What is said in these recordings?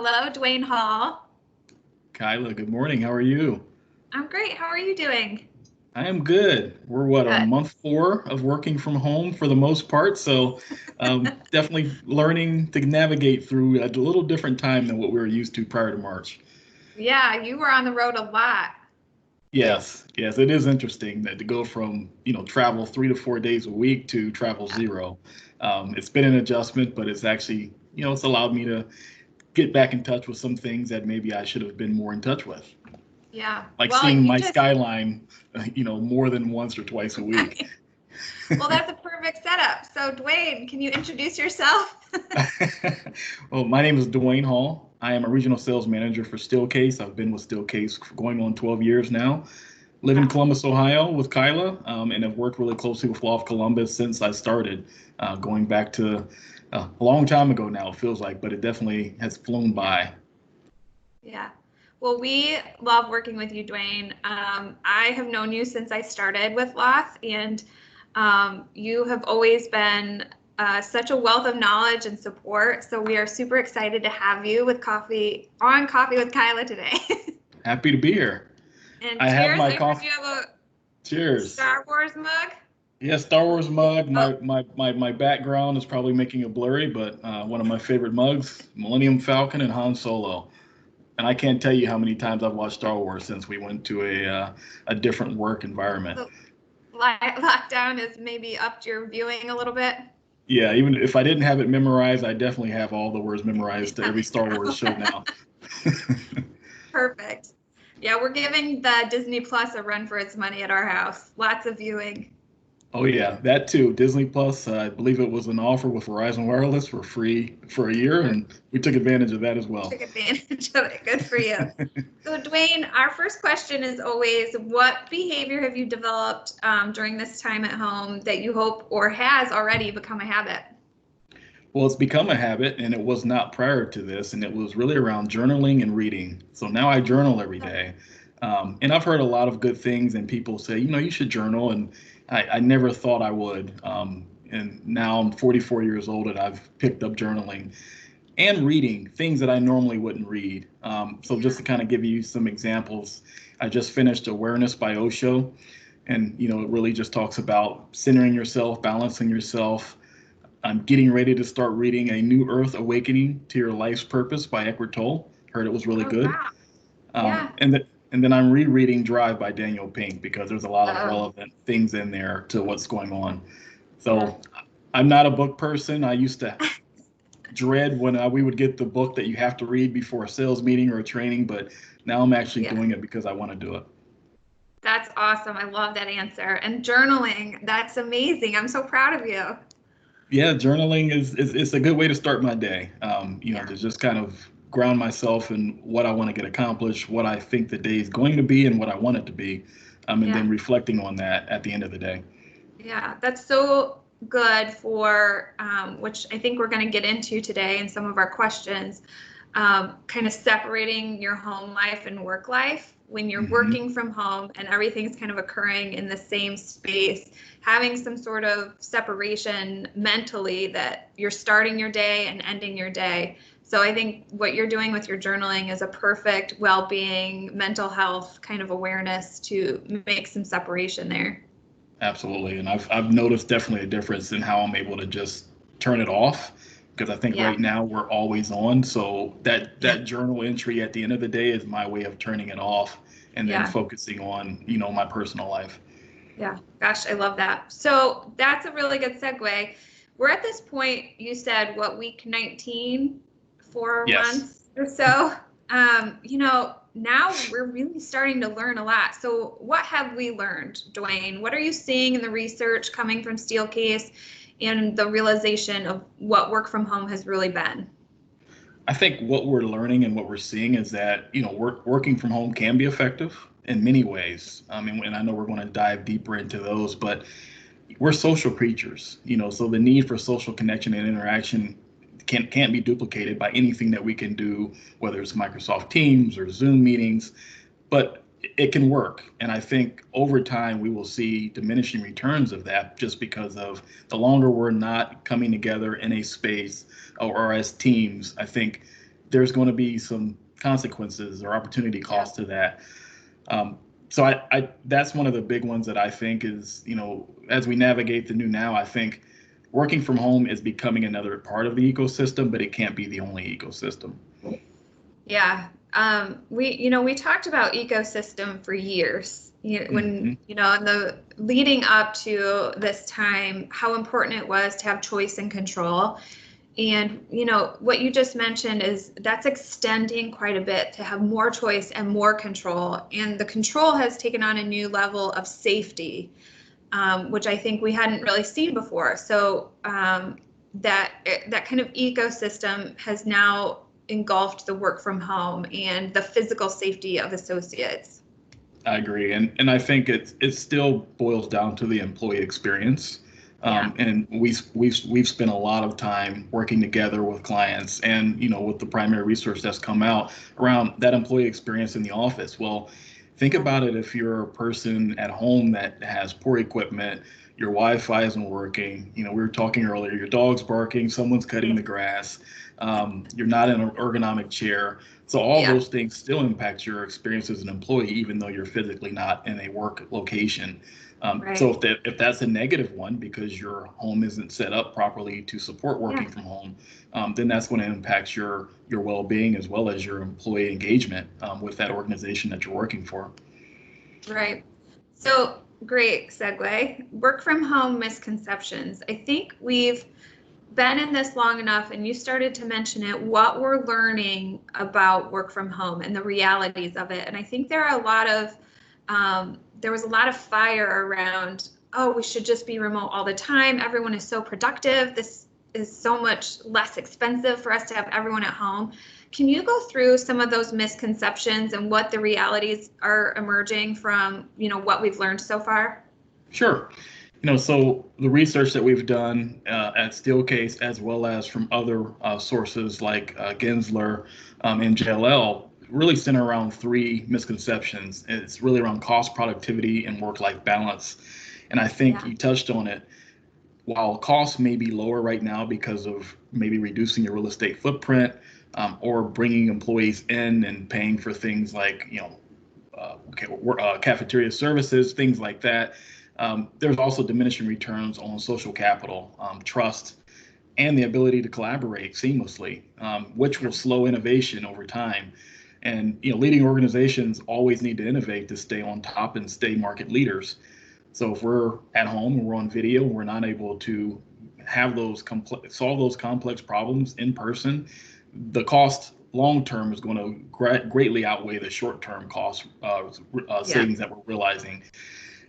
Hello, Dwayne Hall. Kyla, good morning. How are you? I'm great. How are you doing? I am good. We're on Good. month 4 of working from home for the most part, so definitely learning to navigate through a little different time than what we were used to prior to March. Yeah, you were on the road a lot. Yes, it is interesting that to go from travel 3 to 4 days a week to travel Yeah. zero. It's been an adjustment, but it's actually it's allowed me to get back in touch with some things that maybe I should have been more in touch with, Yeah. like Well, seeing you my just, skyline, more than once or twice a week. well, that's a perfect setup. So, Dwayne, can you introduce yourself? Well, my name is Dwayne Hall. I am a regional sales manager for Steelcase. I've been with Steelcase for going on 12 years now. Live in Wow. Columbus, Ohio with Kyla, and have worked really closely with LOTH Columbus since I started, going back to a long time ago now, it feels like, but it definitely has flown Yeah. by. Yeah. Well, we love working with you, Dwayne. I have known you since I started with LOTH, and you have always been such a wealth of knowledge and support. So we are super excited to have you with Coffee with Kyla today. Happy to be here. And I have cheers. my I heard coffee. you have a Cheers. Star Wars mug. Yeah, Star Wars mug. Oh, My background is probably making it blurry, but one of my favorite mugs, Millennium Falcon and Han Solo. And I can't tell you how many times I've watched Star Wars since we went to a different work environment. the lockdown has maybe upped your viewing a little bit. Yeah, even if I didn't have it memorized, I definitely have all the words memorized to every Star Wars show now. Perfect. Yeah, we're giving the Disney Plus a run for its money at our house. Lots of viewing. Oh yeah, that too. Disney Plus, I believe it was an offer with Verizon Wireless for free for a year, and we took advantage of that as well. Took advantage of it. Good for you. So, Dwayne, our first question is always, what behavior have you developed during this time at home that you hope or has already become a habit? Well, it's become a habit, and it was not prior to this, and it was really around journaling and reading. So now I journal every day. And I've heard a lot of good things, and people say, you should journal, and I never thought I would. And now I'm 44 years old, and I've picked up journaling and reading things that I normally wouldn't read. So just Yeah. to kind of give you some examples, I just finished Awareness by Osho, and it really just talks about centering yourself, balancing yourself. I'm getting ready to start reading A New Earth Awakening to Your Life's Purpose by Eckhart Tolle. Heard it was really Oh, good. wow. Um, Yeah. and, th- and then I'm rereading Drive by Daniel Pink because there's a lot of Oh, relevant things in there to what's going on. yeah. So I'm not a book person. I used to dread when we would get the book that you have to read before a sales meeting or a training, but now I'm actually Yeah. doing it because I want to do it. That's awesome. I love that answer. And journaling, that's amazing. I'm so proud of you. Yeah, journaling is a good way to start my day. Yeah. To just kind of ground myself in what I want to get accomplished, what I think the day is going to be, and what I want it to be, and Yeah. then reflecting on that at the end of the day. Yeah, that's so good for, which I think we're going to get into today in some of our questions, kind of separating your home life and work life when you're Hmm. working from home and everything's kind of occurring in the same space, having some sort of separation mentally that you're starting your day and ending your day. So I think what you're doing with your journaling is a perfect well-being, mental health kind of awareness to make some separation there. Absolutely, and I've noticed definitely a difference in how I'm able to just turn it off because I think Yeah. right now we're always on. So Yeah. that journal entry at the end of the day is my way of turning it off and then Yeah. focusing on my personal life. Yeah, gosh, I love that. So that's a really good segue. We're at this point, you said, what, week 19, 4 Yes. months or so. Now we're really starting to learn a lot. So what have we learned, Dwayne? What are you seeing in the research coming from Steelcase and the realization of what work from home has really been? I think what we're learning and what we're seeing is that working from home can be effective in many ways. I mean, and I know we're going to dive deeper into those, but we're social creatures, so the need for social connection and interaction can't be duplicated by anything that we can do, whether it's Microsoft Teams or Zoom meetings, but it can work. And I think over time we will see diminishing returns of that just because of the longer we're not coming together in a space or as teams. I think there's going to be some consequences or opportunity cost to that. So that's one of the big ones that I think is, as we navigate the new now, I think working from home is becoming another part of the ecosystem, but it can't be the only ecosystem. Yeah. We talked about ecosystem for years, when, in the leading up to this time, how important it was to have choice and control. And, what you just mentioned is that's extending quite a bit to have more choice and more control. And the control has taken on a new level of safety, which I think we hadn't really seen before. So that kind of ecosystem has now engulfed the work from home and the physical safety of associates. I agree, and I think it still boils down to the employee experience. And we've spent a lot of time working together with clients and with the primary research that's come out around that employee experience in the office. Well, think about it. If you're a person at home that has poor equipment, your Wi-Fi isn't working, we were talking earlier, your dog's barking, someone's cutting the grass, you're not in an ergonomic chair. So all those things still impact your experience as an employee, even though you're physically not in a work location. So if that's a negative one because your home isn't set up properly to support working from home, then that's going to impact your well-being as well as your employee engagement with that organization that you're working for. Right. So great segue. Work from home misconceptions. I think we've been in this long enough, and you started to mention it, what we're learning about work from home and the realities of it. And I think there was a lot of fire around, oh, we should just be remote all the time. Everyone is so productive. This is so much less expensive for us to have everyone at home. Can you go through some of those misconceptions and what the realities are emerging from, what we've learned so far? Sure. So the research that we've done at Steelcase, as well as from other sources like Gensler and JLL, really center around three misconceptions. It's really around cost, productivity, and work-life balance. And I think you touched on it. While costs may be lower right now because of maybe reducing your real estate footprint or bringing employees in and paying for things like, cafeteria services, things like that. There's also diminishing returns on social capital, trust, and the ability to collaborate seamlessly, which will slow innovation over time. And leading organizations always need to innovate to stay on top and stay market leaders. So if we're at home and we're on video, we're not able to have solve those complex problems in person, the cost long term is going to greatly outweigh the short term cost savings that we're realizing.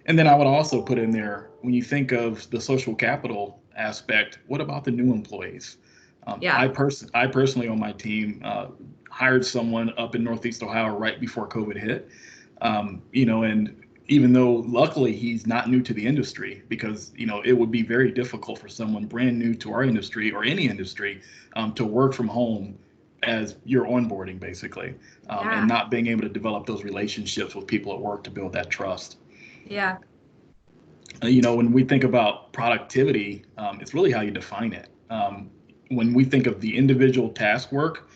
And then I would also put in there, when you think of the social capital aspect, what about the new employees? I personally on my team hired someone up in Northeast Ohio right before COVID hit, and even though luckily he's not new to the industry, because it would be very difficult for someone brand new to our industry or any industry to work from home as you're onboarding basically, and not being able to develop those relationships with people at work to build that trust. Yeah. When we think about productivity, it's really how you define it. When we think of the individual task work,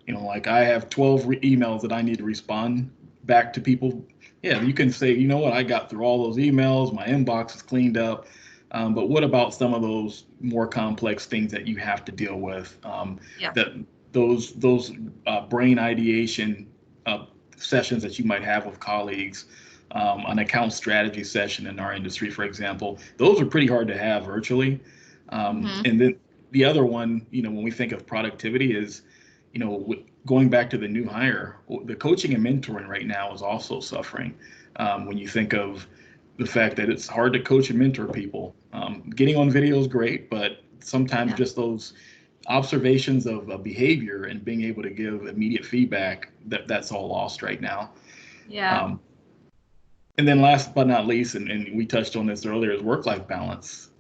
like I have 12 emails that I need to respond back to people. Yeah, you can say, what, I got through all those emails, my inbox is cleaned up. But what about some of those more complex things that you have to deal with? That those brain ideation sessions that you might have with colleagues, an account strategy session in our industry, for example, those are pretty hard to have virtually. And then the other one, when we think of productivity is, going back to the new hire, the coaching and mentoring right now is also suffering. When you think of the fact that it's hard to coach and mentor people, getting on video is great, but sometimes just those observations of behavior and being able to give immediate feedback, that's all lost right now. And then last but not least, and we touched on this earlier, is work-life balance.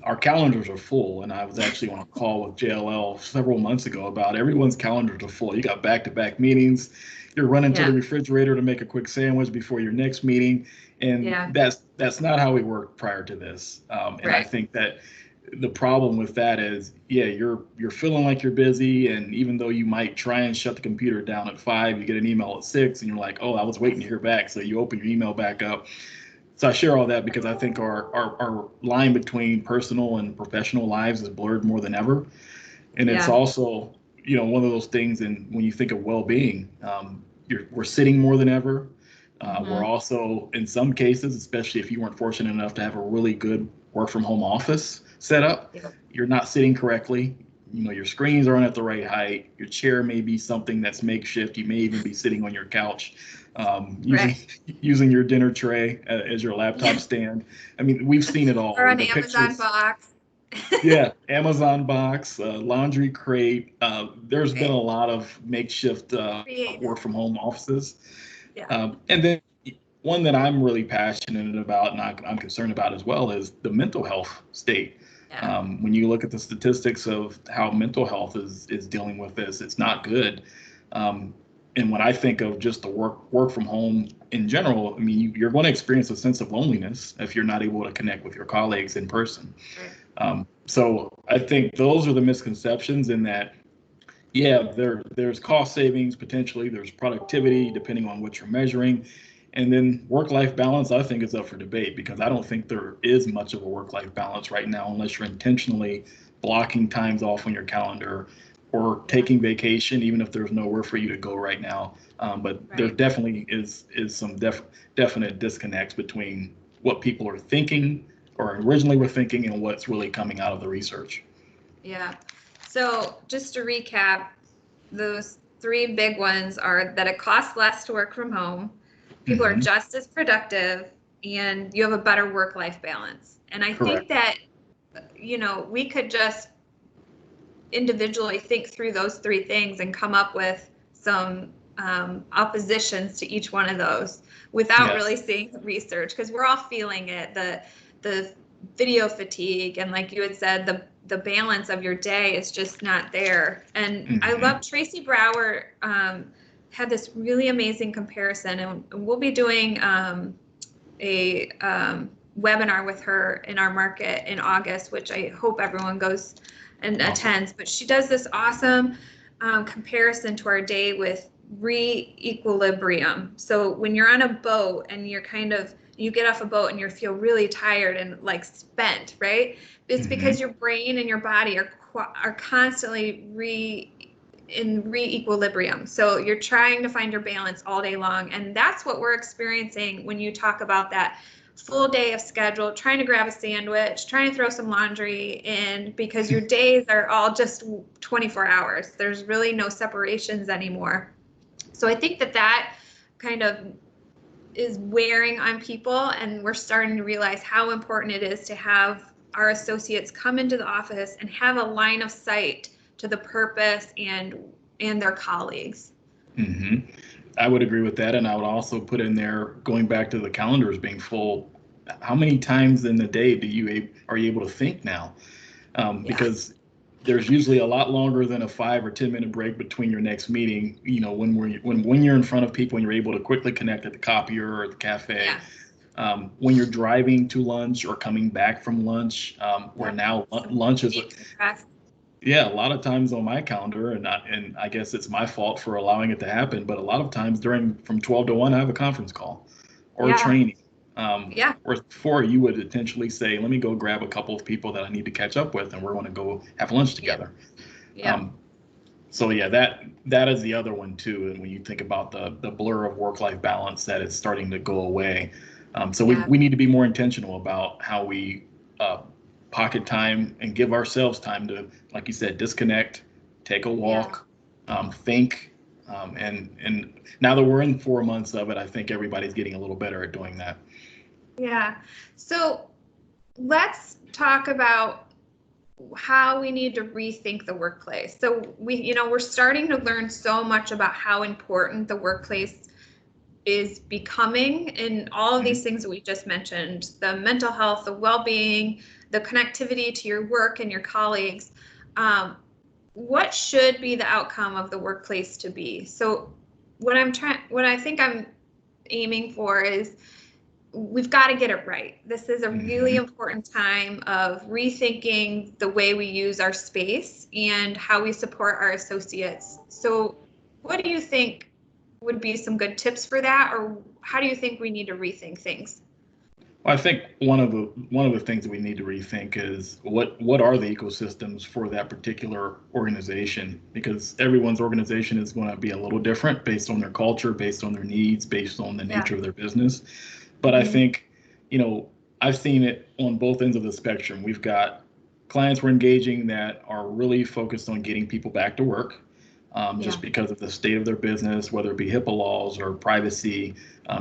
Our calendars are full, and I was actually on a call with JLL several months ago about everyone's calendars are full. You got back-to-back meetings. You're running to the refrigerator to make a quick sandwich before your next meeting, and that's not how we worked prior to this. And I think that the problem with that is, yeah, you're feeling like you're busy, and even though you might try and shut the computer down at 5, you get an email at 6, and you're like, oh, I was waiting to hear back. So you open your email back up. So I share all that because I think our line between personal and professional lives is blurred more than ever. And it's Yeah. also, one of those things. And when you think of well-being, we're sitting more than ever. We're also, in some cases, especially if you weren't fortunate enough to have a really good work from home office set up, you're not sitting correctly. Your screens aren't at the right height. Your chair may be something that's makeshift. You may even be sitting on your couch, using your dinner tray as your laptop stand. I mean, we've seen it all. Or an The Amazon pictures, box. yeah, Amazon box, laundry crate. There's been a lot of makeshift work from home offices. Yeah. And then one that I'm really passionate about and I'm concerned about as well is the mental health state. Yeah. When you look at the statistics of how mental health is dealing with this, it's not good. And when I think of just the work from home in general, I mean, you're going to experience a sense of loneliness if you're not able to connect with your colleagues in person. Right. So I think those are the misconceptions in that, yeah, there's cost savings potentially, there's productivity depending on what you're measuring. And then work-life balance, I think, is up for debate because I don't think there is much of a work-life balance right now unless you're intentionally blocking times off on your calendar or taking vacation, even if there's nowhere for you to go right now. But there definitely is some definite disconnects between what people are thinking or originally were thinking and what's really coming out of the research. Yeah. So just to recap, those 3 big ones are that it costs less to work from home, people are just as productive, and you have a better work-life balance. And I think that, we could just individually think through those 3 things and come up with some oppositions to each one of those without really seeing research, because we're all feeling it, the video fatigue, and like you had said, the balance of your day is just not there. And I love Tracy Brower had this really amazing comparison, and we'll be doing a webinar with her in our market in August, which I hope everyone goes and attends. But she does this awesome comparison to our day with re-equilibrium. So when you're on a boat and you're you get off a boat and you feel really tired and like spent, right? It's because your brain and your body are constantly in re-equilibrium. So you're trying to find your balance all day long. And that's what we're experiencing when you talk about that full day of schedule, trying to grab a sandwich, trying to throw some laundry in, because your days are all just 24 hours. There's really no separations anymore. So I think that kind of is wearing on people, and we're starting to realize how important it is to have our associates come into the office and have a line of sight to the purpose and their colleagues. I would agree with that, and I would also put in there, going back to the calendars being full, how many times in the day are you able to think now? Because there's usually a lot longer than a 5 or 10 minute break between your next meeting. When you're in front of people and you're able to quickly connect at the copier or the cafe. When you're driving to lunch or coming back from lunch, where now lunch is a lot of times on my calendar, and I guess it's my fault for allowing it to happen, but a lot of times from 12 to 1, I have a conference call or training. Or before, you would intentionally say, let me go grab a couple of people that I need to catch up with, and we're going to go have lunch together. So that is the other one too. And when you think about the blur of work-life balance, that is starting to go away. So we need to be more intentional about how we pocket time and give ourselves time to, like you said, disconnect, take a walk, think. And now that we're in 4 months of it, I think everybody's getting a little better at doing that. Yeah. So let's talk about how we need to rethink the workplace. So we're starting to learn so much about how important the workplace is becoming in all of these things that we just mentioned: the mental health, the well-being, the connectivity to your work and your colleagues. What should be the outcome of the workplace to be? So what I think I'm aiming for is we've got to get it right. This is a really Mm-hmm. important time of rethinking the way we use our space and how we support our associates. So what do you think would be some good tips for that, or how do you think we need to rethink things? I think one of the things that we need to rethink is what are the ecosystems for that particular organization, because everyone's organization is going to be a little different based on their culture, based on their needs, based on the Yeah. nature of their business. But I Mm-hmm. think, you know, I've seen it on both ends of the spectrum. We've got clients we're engaging that are really focused on getting people back to work, Yeah. just because of the state of their business, whether it be HIPAA laws or privacy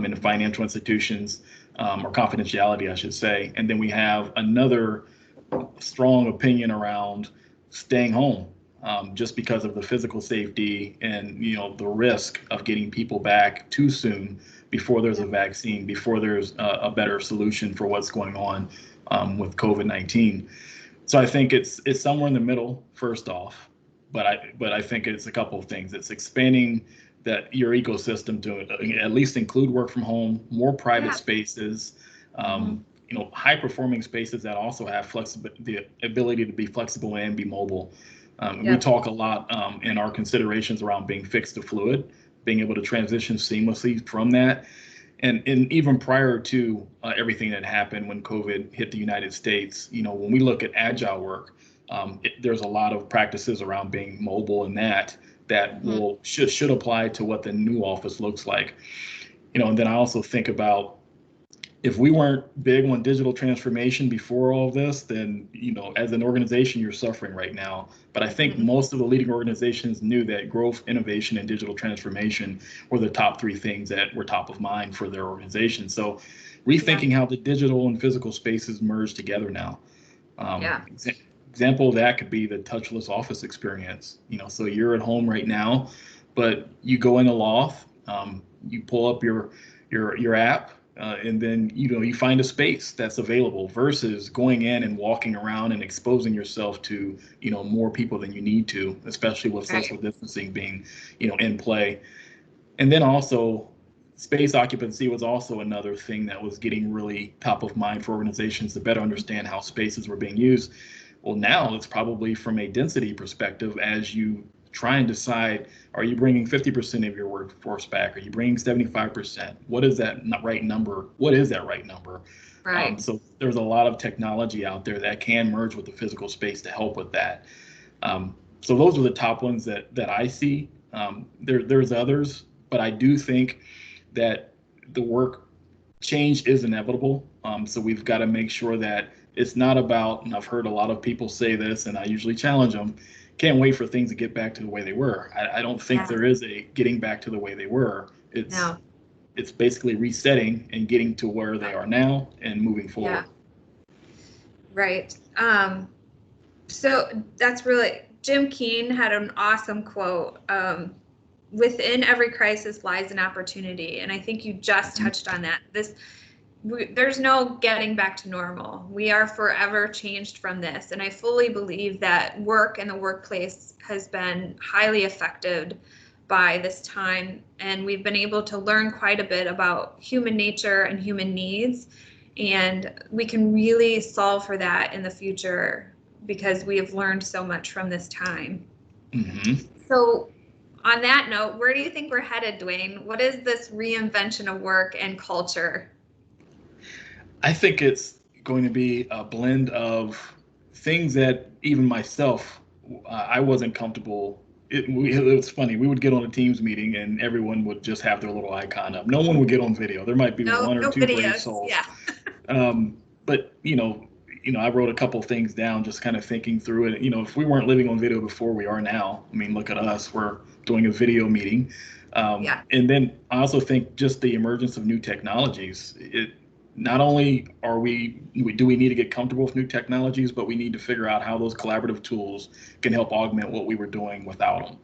in the financial institutions, or confidentiality, I should say. And then we have another strong opinion around staying home, just because of the physical safety and the risk of getting people back too soon before there's a vaccine, before there's a better solution for what's going on with COVID-19. So I think it's somewhere in the middle, first off, but I think it's a couple of things. It's expanding that your ecosystem to at least include work from home, more private Yeah. spaces, Mm-hmm. high performing spaces that also have the ability to be flexible and be mobile. We Yep. talk a lot in our considerations around being fixed to fluid, being able to transition seamlessly from that. And even prior to everything that happened when COVID hit the United States, when we look at agile work, there's a lot of practices around being mobile and that Mm-hmm. should apply to what the new office looks like. And then I also think about, if we weren't big on digital transformation before all of this, then, as an organization, you're suffering right now. But I think Mm-hmm. most of the leading organizations knew that growth, innovation, and digital transformation were the top three things that were top of mind for their organization. So Yeah. rethinking how the digital and physical spaces merge together now. Yeah. Example of that could be the touchless office experience. So you're at home right now, but you go in a LOTH, you pull up your app, and then you find a space that's available, versus going in and walking around and exposing yourself to more people than you need to, especially with social Right. distancing being in play. And then also, space occupancy was also another thing that was getting really top of mind for organizations to better understand how spaces were being used. Well, now it's probably from a density perspective, as you try and decide, are you bringing 50% of your workforce back? Are you bringing 75%? What is that right number? What is that right number? Right. So there's a lot of technology out there that can merge with the physical space to help with that. So those are the top ones that I see. There's others, but I do think that the work change is inevitable. So we've got to make sure that it's not about, and I've heard a lot of people say this, and I usually challenge them, can't wait for things to get back to the way they were. I don't think Yeah. there is a getting back to the way they were. It's No. it's basically resetting and getting to where they are now and moving Yeah. forward. Right. So that's really, Jim Keen had an awesome quote. Within every crisis lies an opportunity. And I think you just touched on that. There's no getting back to normal. We are forever changed from this. And I fully believe that work and the workplace has been highly affected by this time. And we've been able to learn quite a bit about human nature and human needs. And we can really solve for that in the future because we have learned so much from this time. Mm-hmm. So, on that note, where do you think we're headed, Dwayne? What is this reinvention of work and culture? I think it's going to be a blend of things that even myself, I wasn't comfortable. It was funny. We would get on a Teams meeting and everyone would just have their little icon up. No one would get on video. There might be No, one or no two brave videos. souls. Yeah. But I wrote a couple things down, just kind of thinking through it. If we weren't living on video before, we are now. I mean, look at us. We're doing a video meeting. Yeah. And then I also think just the emergence of new technologies. Not only do we need to get comfortable with new technologies, but we need to figure out how those collaborative tools can help augment what we were doing without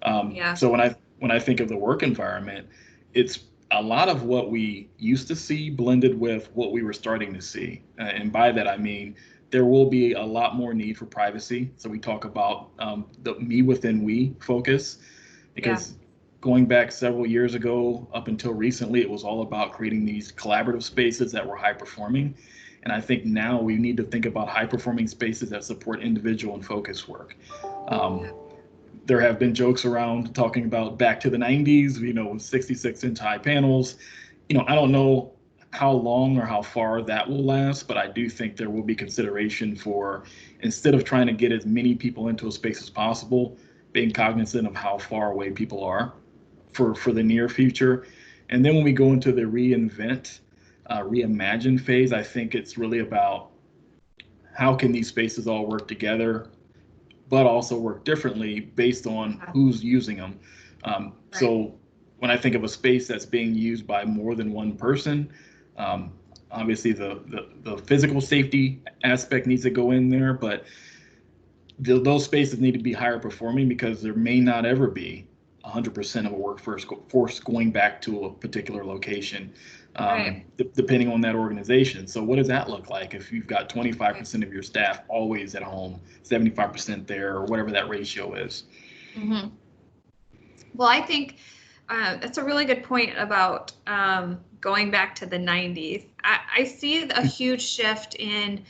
them. Yeah. So when I think of the work environment, it's a lot of what we used to see blended with what we were starting to see. And by that, I mean, there will be a lot more need for privacy. So we talk about the me within we focus, Yeah. because going back several years ago up until recently, it was all about creating these collaborative spaces that were high performing. And I think now we need to think about high performing spaces that support individual and focus work. There have been jokes around talking about back to the 90s, 66-inch high panels. I don't know how long or how far that will last, but I do think there will be consideration for, instead of trying to get as many people into a space as possible, being cognizant of how far away people are for the near future. And then when we go into the reinvent, reimagine phase, I think it's really about how can these spaces all work together, but also work differently based on who's using them. So when I think of a space that's being used by more than one person, obviously the physical safety aspect needs to go in there, but those spaces need to be higher performing because there may not ever be 100% of a workforce going back to a particular location, depending on that organization. So what does that look like if you've got 25% of your staff always at home, 75% there, or whatever that ratio is? Mm-hmm. Well, I think that's a really good point about going back to the 90s. I see a huge shift in,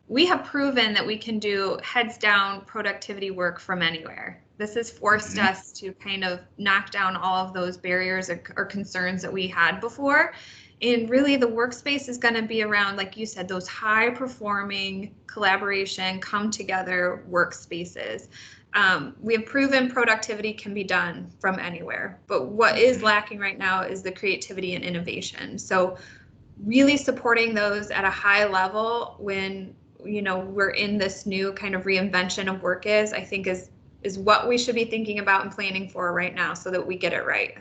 we have proven that we can do heads down productivity work from anywhere. This has forced us to kind of knock down all of those barriers or concerns that we had before. And really the workspace is going to be around, like you said, those high performing collaboration, come together workspaces. We have proven productivity can be done from anywhere, but what is lacking right now is the creativity and innovation. So really supporting those at a high level when, we're in this new kind of reinvention of work I think is what we should be thinking about and planning for right now so that we get it right.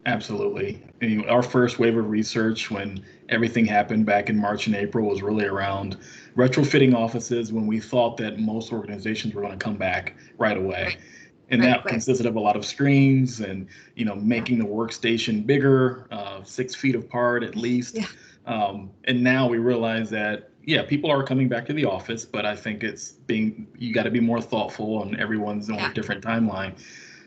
Absolutely. Our first wave of research when everything happened back in March and April was really around retrofitting offices when we thought that most organizations were going to come back right away. And that consisted of a lot of screens and, making the workstation bigger, 6 feet apart at least. And now we realize that, people are coming back to the office, but I think you got to be more thoughtful and everyone's on a different timeline.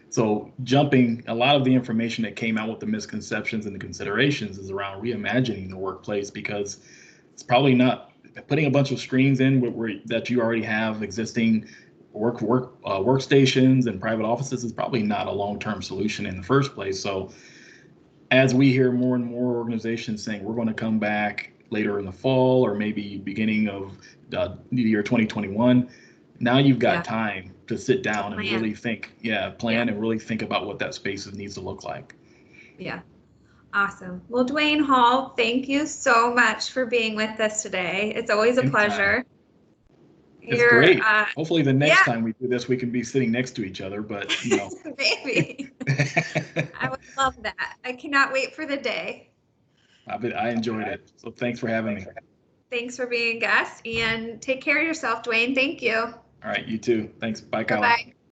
So a lot of the information that came out with the misconceptions and the considerations is around reimagining the workplace, because it's probably not putting a bunch of screens in that you already have existing workstations and private offices is probably not a long-term solution in the first place. So as we hear more and more organizations saying we're going to come back later in the fall or maybe beginning of the year 2021, now you've got time to sit down and really think, and really think about what that space needs to look like. Yeah. Awesome. Well, Dwayne Hall, thank you so much for being with us today. It's always a pleasure. It's great. Hopefully the next time we do this, we can be sitting next to each other, but maybe. I would love that. I cannot wait for the day. I enjoyed it. So thanks for having me. Thanks for being a guest, and take care of yourself, Dwayne. Thank you. All right, you too. Thanks. Bye, Kyla. Bye-bye.